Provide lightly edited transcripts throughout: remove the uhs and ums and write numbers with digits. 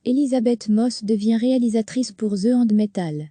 Elisabeth Moss devient réalisatrice pour The Handmaid's.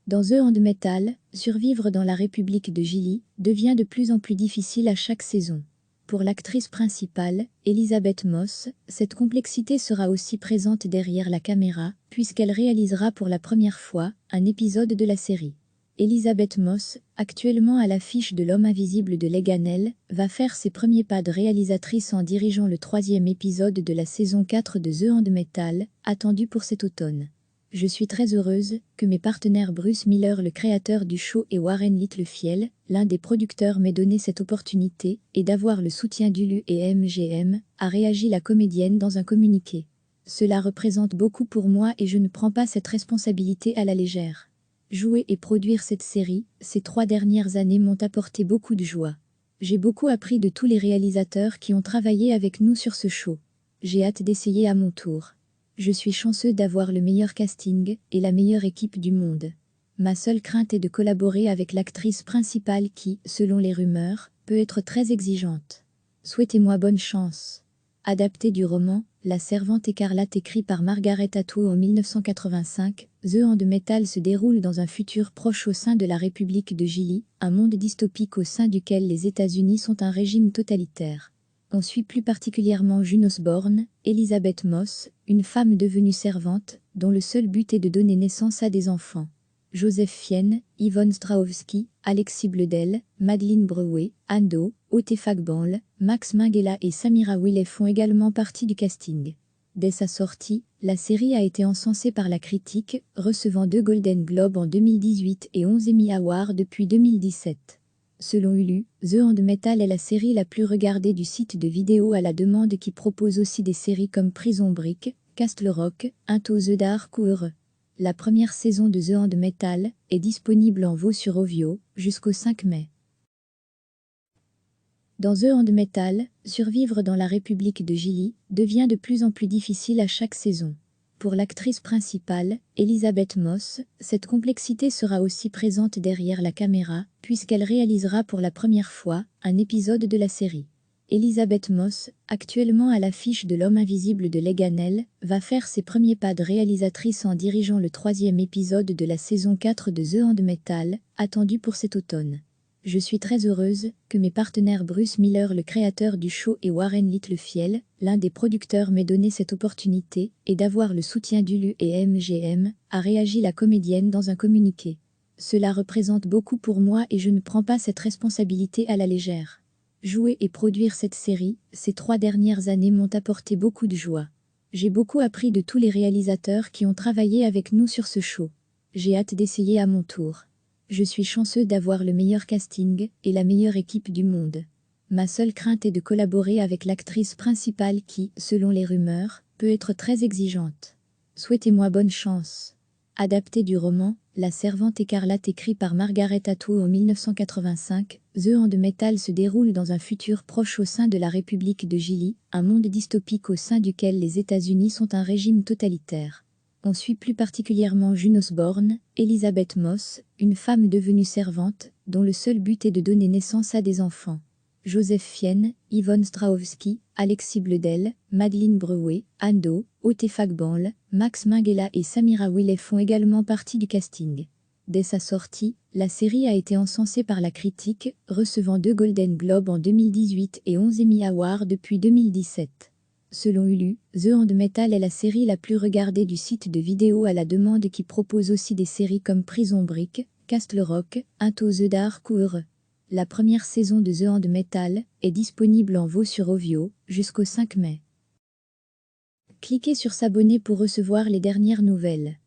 Dans The Handmaid's, survivre dans la République de Gilly devient de plus en plus difficile à chaque saison. Pour l'actrice principale, Elisabeth Moss, cette complexité sera aussi présente derrière la caméra, puisqu'elle réalisera pour la première fois un épisode de la série. Elisabeth Moss, actuellement à l'affiche de L'Homme invisible de Leganel, va faire ses premiers pas de réalisatrice en dirigeant le 3e épisode de la saison 4 de The Handmaid's, attendu pour cet automne. Je suis très heureuse que mes partenaires Bruce Miller, le créateur du show, et Warren Littlefield, l'un des producteurs, m'aient donné cette opportunité, et d'avoir le soutien d'Hulu et MGM, a réagi la comédienne dans un communiqué. Cela représente beaucoup pour moi et je ne prends pas cette responsabilité à la légère. Jouer et produire cette série, ces 3 dernières années m'ont apporté beaucoup de joie. J'ai beaucoup appris de tous les réalisateurs qui ont travaillé avec nous sur ce show. J'ai hâte d'essayer à mon tour. Je suis chanceux d'avoir le meilleur casting et la meilleure équipe du monde. Ma seule crainte est de collaborer avec l'actrice principale qui, selon les rumeurs, peut être très exigeante. Souhaitez-moi bonne chance. Adapté du roman La Servante écarlate écrit par Margaret Atwood en 1985, The Handmaid's se déroule dans un futur proche au sein de la République de Gilly, un monde dystopique au sein duquel les États-Unis sont un régime totalitaire. On suit plus particulièrement June Osborne, Elisabeth Moss, une femme devenue servante, dont le seul but est de donner naissance à des enfants. Joseph Fiennes, Yvonne Strahovski, Alexis Bledel, Madeleine Breuer, Ando, Ote Fagball, Max Minghella et Samira Wiley font également partie du casting. Dès sa sortie, la série a été encensée par la critique, recevant 2 Golden Globes en 2018 et 11 Emmy Awards depuis 2017. Selon Hulu, The Handmaid's est la série la plus regardée du site de vidéo à la demande qui propose aussi des séries comme Prison Break, Castle Rock, Into the Dark ou Heureux. La première saison de The Handmaid's est disponible en VOD sur Ovio jusqu'au 5 mai. Dans The Handmaid's, survivre dans la République de Gilly devient de plus en plus difficile à chaque saison. Pour l'actrice principale, Elisabeth Moss, cette complexité sera aussi présente derrière la caméra, puisqu'elle réalisera pour la première fois un épisode de la série. Elisabeth Moss, actuellement à l'affiche de L'Homme invisible de Leganel, va faire ses premiers pas de réalisatrice en dirigeant le 3e épisode de la saison 4 de The Handmaid's, attendu pour cet automne. Je suis très heureuse que mes partenaires Bruce Miller, le créateur du show, et Warren Littlefield, l'un des producteurs, m'aient donné cette opportunité, et d'avoir le soutien d'Hulu et MGM, a réagi la comédienne dans un communiqué. Cela représente beaucoup pour moi et je ne prends pas cette responsabilité à la légère. Jouer et produire cette série, ces 3 dernières années m'ont apporté beaucoup de joie. J'ai beaucoup appris de tous les réalisateurs qui ont travaillé avec nous sur ce show. J'ai hâte d'essayer à mon tour. Je suis chanceux d'avoir le meilleur casting et la meilleure équipe du monde. Ma seule crainte est de collaborer avec l'actrice principale qui, selon les rumeurs, peut être très exigeante. Souhaitez-moi bonne chance. Adapté du roman La Servante écarlate écrit par Margaret Atwood en 1985, The Handmaid's se déroule dans un futur proche au sein de la République de Gilly, un monde dystopique au sein duquel les États-Unis sont un régime totalitaire. On suit plus particulièrement June Osborne, Elisabeth Moss, une femme devenue servante, dont le seul but est de donner naissance à des enfants. Joseph Fiennes, Yvonne Strahovski, Alexis Bledel, Madeleine Breuer, Ando, Ote Fagball, Max Minghella et Samira Wiley font également partie du casting. Dès sa sortie, la série a été encensée par la critique, recevant 2 Golden Globes en 2018 et 11 Emmy Awards depuis 2017. Selon Hulu, The Handmaid's est la série la plus regardée du site de vidéo à la demande qui propose aussi des séries comme Prison Break, Castle Rock, Into the Dark ou Heureux. La première saison de The Handmaid's est disponible en VOD sur Ovio jusqu'au 5 mai. Cliquez sur s'abonner pour recevoir les dernières nouvelles.